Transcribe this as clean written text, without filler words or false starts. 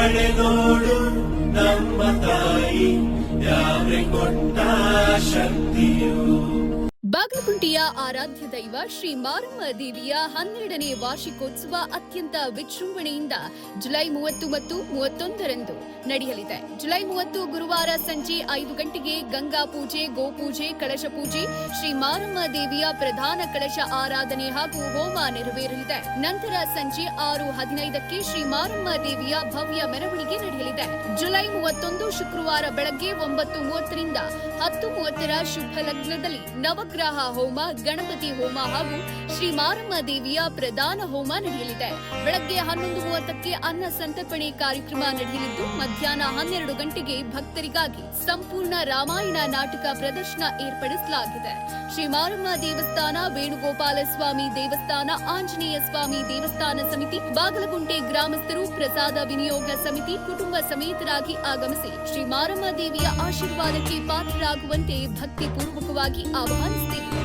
ಪಡೆದೋಡು ನಮ್ಮ ತಾಯಿ ಯಾವ್ರೆ ಕೊಟ್ಟ ಶಕ್ತಿಯು. ಬಾಗಲಕುಂಟೆಯ ಆರಾಧ್ಯ ದೈವ ಶ್ರೀ ಮಾರಮ್ಮ ದೇವಿಯ 12ನೇ ವಾರ್ಷಿಕೋತ್ಸವ ಅತ್ಯಂತ ವಿಜೃಂಭಣೆಯಿಂದ ಜುಲೈ 30 ಮತ್ತು 31ರಂದು ನಡೆಯಲಿದೆ. ಜುಲೈ 30 ಗುರುವಾರ ಸಂಜೆ 5 ಗಂಟೆಗೆ ಗಂಗಾ ಪೂಜೆ, ಗೋಪೂಜೆ, ಕಳಶ ಪೂಜೆ, ಶ್ರೀ ಮಾರಮ್ಮ ದೇವಿಯ ಪ್ರಧಾನ ಕಳಶ ಆರಾಧನೆ ಹಾಗೂ ಹೋಮ ನೆರವೇರಲಿದೆ. ನಂತರ ಸಂಜೆ 6:15ಕ್ಕೆ ಶ್ರೀ ಮಾರಮ್ಮ ದೇವಿಯ ಭವ್ಯ ಮೆರವಣಿಗೆ ನಡೆಯಲಿದೆ. ಜುಲೈ 31 ಶುಕ್ರವಾರ ಬೆಳಗ್ಗೆ 9:30ರಿಂದ 10:30ರ ಶುಭ ಲಗ್ನದಲ್ಲಿ ನವಗ್ರಹ ಹೋಮ, ಗಣಪತಿ ಹೋಮ ಹಾಗೂ ಶ್ರೀ ಮಾರಮ್ಮ ದೇವಿಯ ಪ್ರಧಾನ ಹೋಮ ನಡೆಯಲಿದೆ. ಬೆಳಗ್ಗೆ 11:30ಕ್ಕೆ ಅನ್ನ ಸಂತರ್ಪಣೆ ಕಾರ್ಯಕ್ರಮ ನಡೆಯಲಿದ್ದು, ಮಧ್ಯಾಹ್ನ 12 ಗಂಟೆಗೆ ಭಕ್ತರಿಗಾಗಿ ಸಂಪೂರ್ಣ ರಾಮಾಯಣ ನಾಟಕ ಪ್ರದರ್ಶನ ಏರ್ಪಡಿಸಲಾಗಿದೆ. ಶ್ರೀ ಮಾರಮ್ಮ ದೇವಸ್ಥಾನ, ವೇಣುಗೋಪಾಲ ಸ್ವಾಮಿ ದೇವಸ್ಥಾನ, ಆಂಜನೇಯ ಸ್ವಾಮಿ ದೇವಸ್ಥಾನ ಸಮಿತಿ, ಬಾಗಲಕುಂಟೆ ಗ್ರಾಮಸ್ಥರು ಪ್ರಸಾದ ವಿನಿಯೋಗ ಸಮಿತಿ ಕುಟುಂಬ ಸಮೇತರಾಗಿ ಆಗಮಿಸಿ ಶ್ರೀ ಮಾರಮ್ಮ ದೇವಿಯ ಆಶೀರ್ವಾದಕ್ಕೆ ಪಾತ್ರರಾಗುವಂತೆ ಭಕ್ತಿಪೂರ್ವಕವಾಗಿ ಆಹ್ವಾನಿಸುತ್ತೇವೆ.